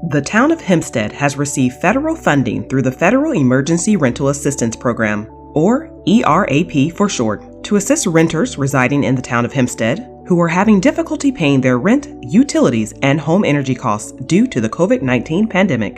The town of Hempstead has received federal funding through the Federal Emergency Rental Assistance Program, or ERAP for short, to assist renters residing in the town of Hempstead who are having difficulty paying their rent, utilities, and home energy costs due to the COVID-19 pandemic.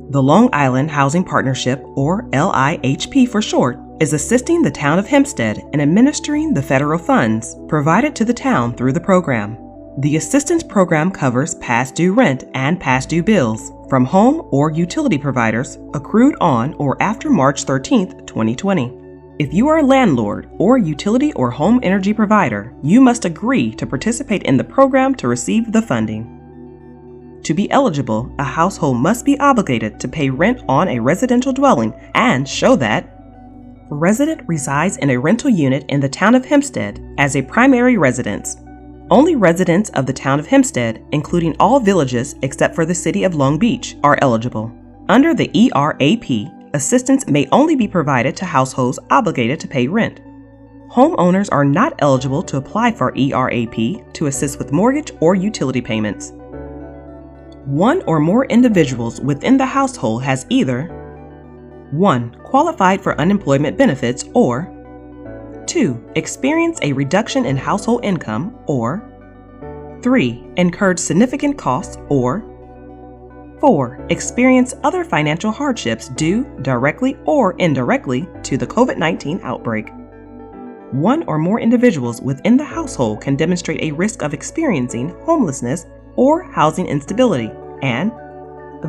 The Long Island Housing Partnership, or LIHP for short, is assisting the town of Hempstead in administering the federal funds provided to the town through the program. The assistance program covers past due rent and past due bills from home or utility providers accrued on or after March 13, 2020. If you are a landlord or utility or home energy provider, you must agree to participate in the program to receive the funding. To be eligible, a household must be obligated to pay rent on a residential dwelling and show that resident resides in a rental unit in the town of Hempstead as a primary residence. Only residents of the town of Hempstead, including all villages except for the city of Long Beach, are eligible. Under the ERAP, assistance may only be provided to households obligated to pay rent. Homeowners are not eligible to apply for ERAP to assist with mortgage or utility payments. One or more individuals within the household has either 1. Qualified for unemployment benefits, or 2. Experienced a reduction in household income, or 3. Incurred significant costs, or 4. Experienced other financial hardships due directly or indirectly to the COVID-19 outbreak. One or more individuals within the household can demonstrate a risk of experiencing homelessness or housing instability, and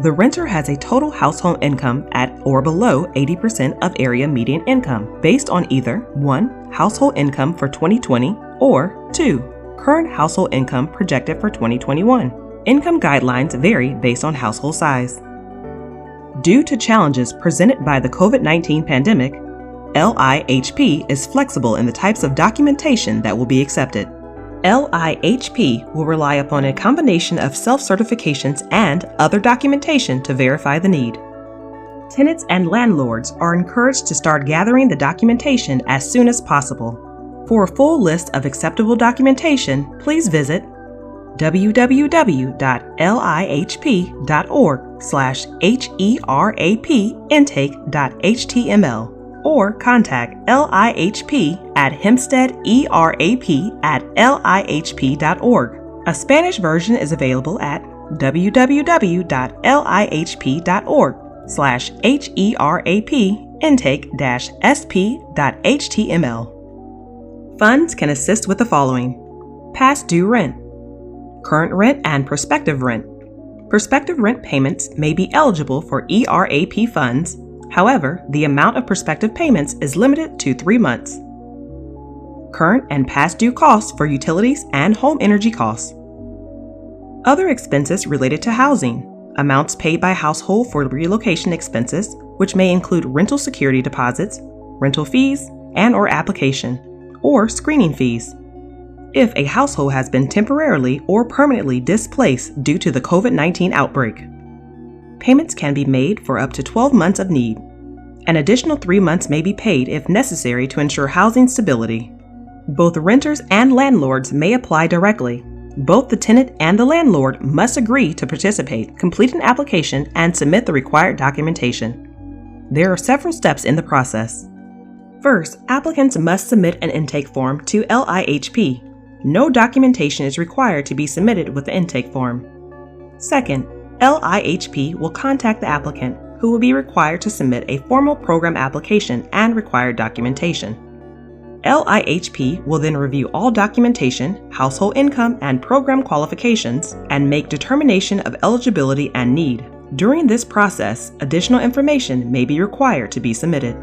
the renter has a total household income at or below 80% of area median income based on either 1. Household income for 2020 or 2. Current household income projected for 2021. Income guidelines vary based on household size. Due to challenges presented by the COVID-19 pandemic, LIHP is flexible in the types of documentation that will be accepted. LIHP will rely upon a combination of self-certifications and other documentation to verify the need. Tenants and landlords are encouraged to start gathering the documentation as soon as possible. For a full list of acceptable documentation, please visit www.lihp.org/HERAPintake.html or contact LIHP at HempsteadERAP@lihp.org. A Spanish version is available at www.lihp.org/HERAPintake-sp.html. Funds can assist with the following: past due rent, current rent and prospective rent. Prospective rent payments may be eligible for ERAP funds. However, the amount of prospective payments is limited to 3 months. Current and past due costs for utilities and home energy costs. Other expenses related to housing. Amounts paid by household for relocation expenses, which may include rental security deposits, rental fees, and/or application, or screening fees. If a household has been temporarily or permanently displaced due to the COVID-19 outbreak. Payments can be made for up to 12 months of need. An additional 3 months may be paid if necessary to ensure housing stability. Both renters and landlords may apply directly. Both the tenant and the landlord must agree to participate, complete an application, and submit the required documentation. There are several steps in the process. First, applicants must submit an intake form to LIHP. No documentation is required to be submitted with the intake form. Second, LIHP will contact the applicant, who will be required to submit a formal program application and required documentation. LIHP will then review all documentation, household income, and program qualifications, and make determination of eligibility and need. During this process, additional information may be required to be submitted.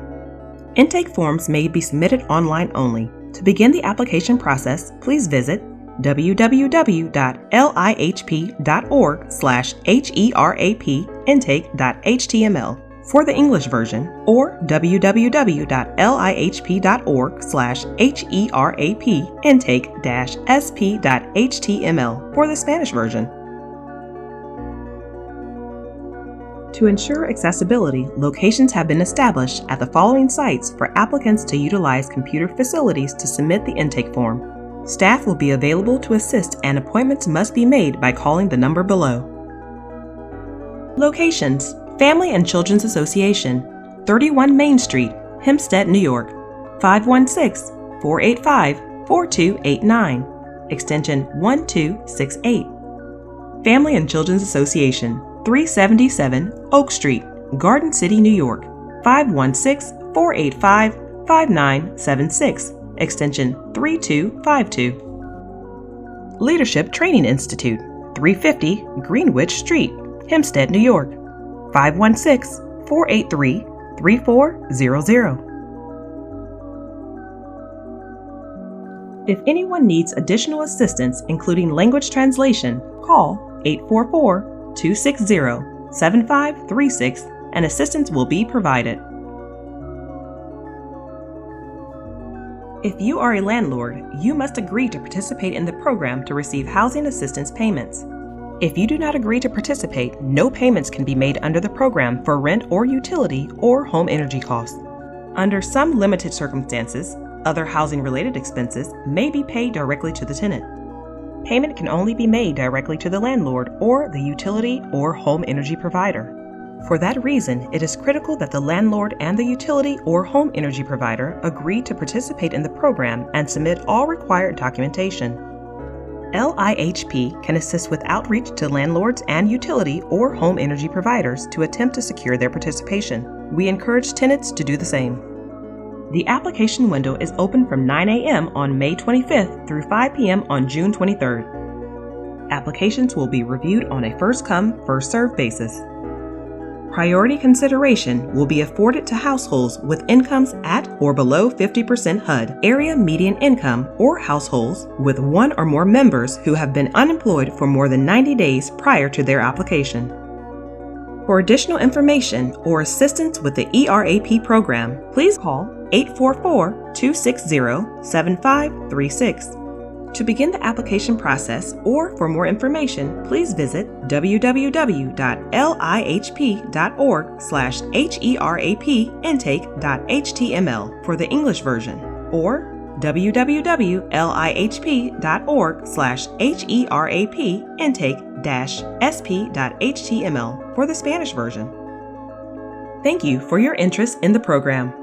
Intake forms may be submitted online only. To begin the application process, please visit www.lihp.org/HERAPintake.html for the English version, or www.lihp.org/HERAPintake-sp.html for the Spanish version. To ensure accessibility, locations have been established at the following sites for applicants to utilize computer facilities to submit the intake form. Staff will be available to assist, and appointments must be made by calling the number below. Locations: Family and Children's Association, 31 Main Street, Hempstead, New York, 516-485-4289, extension 1268. Family and Children's Association, 377 Oak Street, Garden City, New York, 516-485-5976, extension 3252. Leadership Training Institute, 350 Greenwich Street, Hempstead, New York, 516-483-3400. If anyone needs additional assistance, including language translation, call 844-260-7536 and assistance will be provided. If you are a landlord, you must agree to participate in the program to receive housing assistance payments. If you do not agree to participate, no payments can be made under the program for rent or utility or home energy costs. Under some limited circumstances, other housing-related expenses may be paid directly to the tenant. Payment can only be made directly to the landlord or the utility or home energy provider. For that reason, it is critical that the landlord and the utility or home energy provider agree to participate in the program and submit all required documentation. LIHP can assist with outreach to landlords and utility or home energy providers to attempt to secure their participation. We encourage tenants to do the same. The application window is open from 9 a.m. on May 25th through 5 p.m. on June 23rd. Applications will be reviewed on a first-come, first-served basis. Priority consideration will be afforded to households with incomes at or below 50% HUD, area median income, or households with one or more members who have been unemployed for more than 90 days prior to their application. For additional information or assistance with the ERAP program, please call 844-260-7536. To begin the application process or for more information, please visit www.lihp.org/herapintake.html for the English version or www.lihp.org/herapintake-sp.html for the Spanish version. Thank you for your interest in the program.